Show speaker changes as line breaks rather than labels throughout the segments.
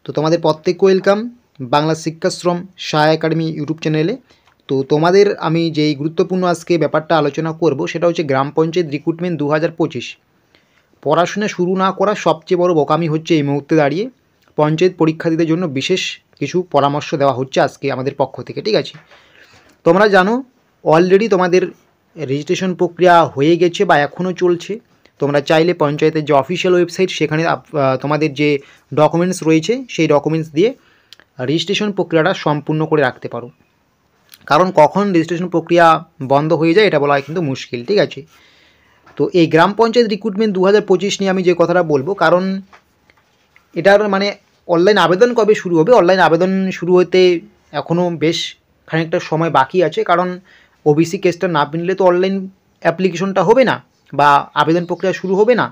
তো তোমাদের প্রত্যেককে ওয়েলকাম বাংলা শিক্ষাশ্রম সহায় একাডেমি ইউটিউব চ্যানেলে। তো তোমাদের আমি যেই গুরুত্বপূর্ণ আজকে ব্যাপারটা আলোচনা করব সেটা হচ্ছে গ্রাম পঞ্চায়েত রিক্রুটমেন্ট 2025। পড়াশোনা শুরু না করা সবচেয়ে বড় বোকামি হচ্ছে এই মুহূর্তে দাঁড়িয়ে। পঞ্চায়েত পরীক্ষার্থীদের জন্য বিশেষ কিছু পরামর্শ দেওয়া হচ্ছে আজকে আমাদের পক্ষ থেকে, ঠিক আছে? তোমরা জানো অলরেডি তোমাদের রেজিস্ট্রেশন প্রক্রিয়া হয়ে গেছে বা এখনও চলছে। তোমরা চাইলে পঞ্চায়েতের যে অফিসিয়াল ওয়েবসাইট সেখানে তোমাদের যে ডকুমেন্টস রয়েছে সেই ডকুমেন্টস দিয়ে রেজিস্ট্রেশন প্রক্রিয়াটা সম্পূর্ণ করে রাখতে পারো। কারণ কখন রেজিস্ট্রেশন প্রক্রিয়া বন্ধ হয়ে যায় এটা বলা কিন্তু মুশকিল, ঠিক আছে? তো এই গ্রাম পঞ্চায়েত রিক্রুটমেন্ট 2025 নিয়ে আমি যে কথাটা বলবো, কারণ এটার মানে অনলাইন আবেদন কবে শুরু হবে? অনলাইন আবেদন শুরু হতে এখনও বেশ খানিকটা সময় বাকি আছে, কারণ ওবিসি কেসটা না মিললে তো অনলাইন অ্যাপ্লিকেশনটা হবে না বা আবেদন প্রক্রিয়া শুরু হবে না।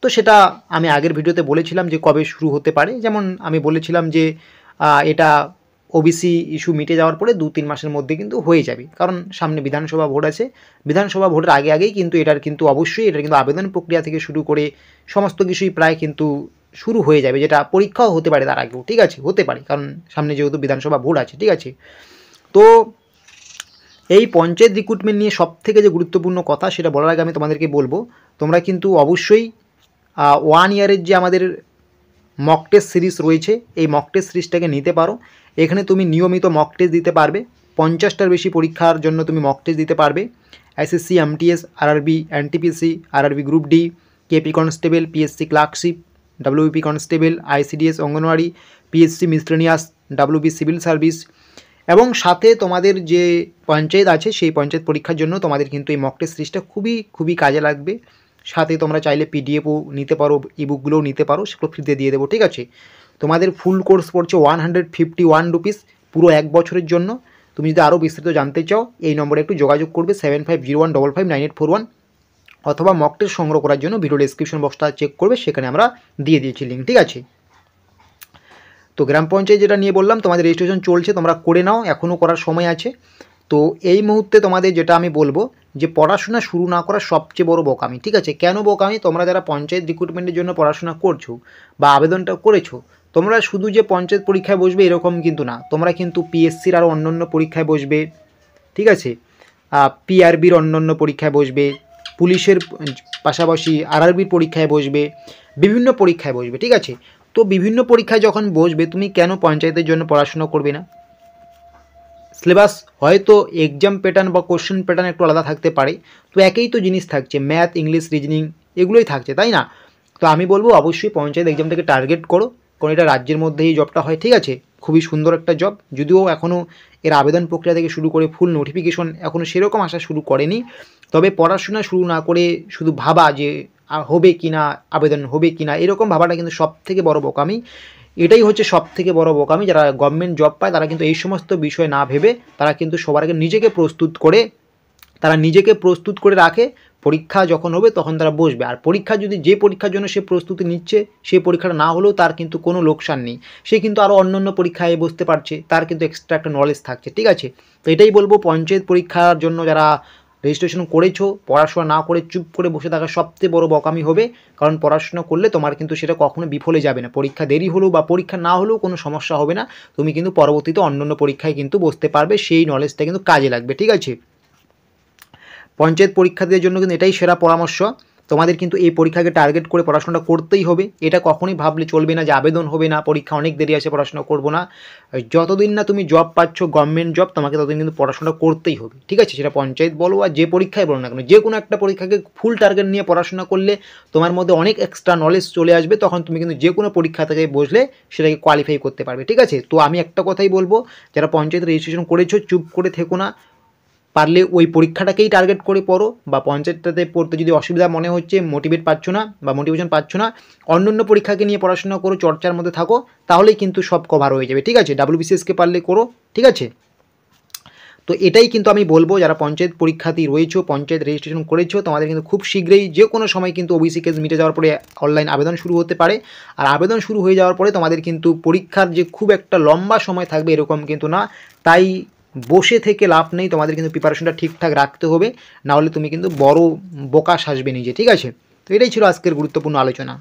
তো সেটা আমি আগের ভিডিওতে বলেছিলাম যে কবে শুরু হতে পারে। যেমন আমি বলেছিলাম যে এটা ওবিসি ইস্যু মিটে যাওয়ার পরে 2-3 মাসের মধ্যে কিন্তু হয়ে যাবে, কারণ সামনে বিধানসভা ভোট আছে। বিধানসভা ভোটের আগেই কিন্তু এটার কিন্তু অবশ্যই এটার কিন্তু আবেদন প্রক্রিয়া থেকে শুরু করে সমস্ত কিছুই প্রায় কিন্তু শুরু হয়ে যাবে, যেটা পরীক্ষাও হতে পারে তার আগেও, ঠিক আছে? হতে পারে, কারণ সামনে যেহেতু বিধানসভা ভোট আছে, ঠিক আছে? তো এই পঞ্চায়েত রিক্রুটমেন্ট নিয়ে সবথেকে যে গুরুত্বপূর্ণ কথা সেটা বলার আগে আমি তোমাদেরকে বলবো, তোমরা কিন্তু অবশ্যই 1 ইয়ারের যে আমাদের মক টেস্ট সিরিজ রয়েছে এই মক টেস্ট সিরিজটাকে নিতে পারো। এখানে তুমি নিয়মিত মক টেস্ট দিতে পারবে। 50টার বেশি পরীক্ষার জন্য তুমি মক টেস্ট দিতে পারবে। SSC, MTS, RRB, NTPC, RRB group D, KP constable, PSC clerkship, WP constable, ICDS anganwadi, PSC miscellaneous, WB civil service, এবং সাথে তোমাদের যে পঞ্চায়েত আছে সেই পঞ্চায়েত পরীক্ষার জন্য তোমাদের কিন্তু এই মক টেস্ট সিরিজটা খুবই কাজে লাগবে। সাথে তোমরা চাইলে পিডিএফও নিতে পারো, ইবুকগুলোও নিতে পারো, সেগুলো ফ্রিতে দিয়ে দেবো, ঠিক আছে? তোমাদের ফুল কোর্স পড়ছে 151 রুপিস পুরো 1 বছরের জন্য। তুমি যদি আরও বিস্তারিত জানতে চাও এই নম্বরে একটু যোগাযোগ করবে 7501559841, অথবা মক টেস্ট সংগ্রহ করার জন্য ভিডিও ডেসক্রিপশন বক্সটা চেক করবে, সেখানে আমরা দিয়ে দিয়েছি লিঙ্ক, ঠিক আছে? তো গ্রাম পঞ্চায়েত যেটা নিয়ে বললাম তোমাদের রেজিস্ট্রেশন চলছে, তোমরা করে নাও, এখনও করার সময় আছে। তো এই মুহূর্তে তোমাদের যেটা আমি বলবো যে পড়াশোনা শুরু না করা সবচেয়ে বড় বোকামি, ঠিক আছে? কেন বোকামি? তোমরা যারা পঞ্চায়েত রিক্রুটমেন্টের জন্য পড়াশোনা করছো বা আবেদনটা করেছো, তোমরা শুধু যে পঞ্চায়েত পরীক্ষায় বসবে এরকম কিন্তু না, তোমরা কিন্তু পিএসসির আরও অন্যান্য পরীক্ষায় বসবে, ঠিক আছে? পিআরবির অন্যান্য পরীক্ষায় বসবে, পুলিশের পাশাপাশি আরআরবির পরীক্ষায় বসবে, বিভিন্ন পরীক্ষায় বসবে, ঠিক আছে? তো বিভিন্ন পরীক্ষায় যখন বসবে তুমি কেন পঞ্চায়েতের জন্য পড়াশোনা করবে না? সিলেবাস হয়তো এক্সাম প্যাটার্ন বা কোশ্চেন প্যাটার্ন একটু আলাদা থাকতে পারে, তো একই তো জিনিস থাকছে, ম্যাথ, ইংলিশ, রিজনিং এগুলোই থাকছে, তাই না? তো আমি বলবো অবশ্যই পঞ্চায়েত এক্সামটাকে টার্গেট করো, কারণ এটা রাজ্যের মধ্যেই জবটা হয়, ঠিক আছে? খুবই সুন্দর একটা জব, যদিও এখনও এর আবেদন প্রক্রিয়া থেকে শুরু করে ফুল নোটিফিকেশন এখনও সেরকম আসা শুরু করেনি। তবে পড়াশোনা শুরু না করে শুধু ভাবা যে হবে কি না, আবেদন হবে কি না, এরকম ভাবাটা কিন্তু সবথেকে বড় বোকামি। এটাই হচ্ছে সবথেকে বড় বোকামি। যারা গভর্নমেন্ট জব পায় তারা কিন্তু এই সমস্ত বিষয় না ভেবে তারা কিন্তু সবার আগে নিজেকে প্রস্তুত করে রাখে। পরীক্ষা যখন হবে তখন তারা বসবে। আর পরীক্ষা যদি যে পরীক্ষার জন্য সে প্রস্তুতি নিচ্ছে সেই পরীক্ষাটা না হলেও তার কিন্তু কোনো লোকসান নেই, সে কিন্তু আরও অন্য পরীক্ষায় বসতে পারছে, তার কিন্তু এক্সট্রা একটা নলেজ থাকছে, ঠিক আছে? তো এটাই বলবো, পঞ্চায়েত পরীক্ষার জন্য যারা রেজিস্ট্রেশন করেছো পড়াশোনা না করে চুপ করে বসে থাকা সবচেয়ে বড় বোকামি হবে। কারণ পড়াশোনা করলে তোমার কিন্তু সেটা কখনো বিফলে যাবে না, পরীক্ষা দেরি হলেও বা পরীক্ষা না হলেও কোনো সমস্যা হবে না, তুমি কিন্তু পরবর্তীতে অন্য পরীক্ষায় কিন্তু বসতে পারবে, সেই নলেজটা কিন্তু কাজে লাগবে, ঠিক আছে? পঞ্চায়েত পরীক্ষাদের জন্য কিন্তু এটাই সেরা পরামর্শ। তোমাদের কিন্তু এই পরীক্ষাকে টার্গেট করে পড়াশোনা করতেই হবে। এটা কখনোই ভাবলে চলবে না যে আবেদন হবে না, পরীক্ষা অনেক দেরি আছে, পড়াশোনা করবো না। যতদিন না তুমি জব পাচ্ছ, গভর্নমেন্ট জব, তোমাকে ততদিন কিন্তু পড়াশোনা করতেই হবে, ঠিক আছে? সেটা পঞ্চায়েত বলো আর যে পরীক্ষায় বলো না কেন, যে কোনো একটা পরীক্ষাকে ফুল টার্গেট নিয়ে পড়াশোনা করলে তোমার মধ্যে অনেক এক্সট্রা নলেজ চলে আসবে, তখন তুমি কিন্তু যে কোনো পরীক্ষা থেকে বসলে সেটাকে কোয়ালিফাই করতে পারবে, ঠিক আছে? তো আমি একটা কথাই বলবো, যারা পঞ্চায়েত রেজিস্ট্রেশন করেছো চুপ করে থেকো না, পারলে ওই পরীক্ষাটাকেই টার্গেট করে পড়ো, বা পঞ্চায়েতটাতে পড়তে যদি অসুবিধা মনে হচ্ছে, মোটিভেট পাচ্ছ না বা মোটিভেশন পাচ্ছ না, অন্য পরীক্ষাকে নিয়ে পড়াশোনা করো, চর্চার মধ্যে থাকো, তাহলেই কিন্তু সব কভার হয়ে যাবে, ঠিক আছে? ডাব্লিউবিসিএসকে পারলে করো, ঠিক আছে? তো এটাই কিন্তু আমি বলবো, যারা পঞ্চায়েত পরীক্ষার্থী রয়েছো, পঞ্চায়েত রেজিস্ট্রেশন করেছো, তোমাদের কিন্তু খুব শীঘ্রই যে কোনো সময় কিন্তু ওবিসি কেস মিটে যাওয়ার পরে অনলাইন আবেদন শুরু হতে পারে। আর আবেদন শুরু হয়ে যাওয়ার পরে তোমাদের কিন্তু পরীক্ষার যে খুব একটা লম্বা সময় থাকবে এরকম কিন্তু না, তাই বসে থেকে লাভ নেই, তোমাদের কিন্তু প্রিপারেশনটা ঠিকঠাক রাখতে হবে, নাহলে তুমি কিন্তু বড় বোকা সাজবে নিজে, ঠিক আছে? তো এটাই ছিল আজকের গুরুত্বপূর্ণ আলোচনা।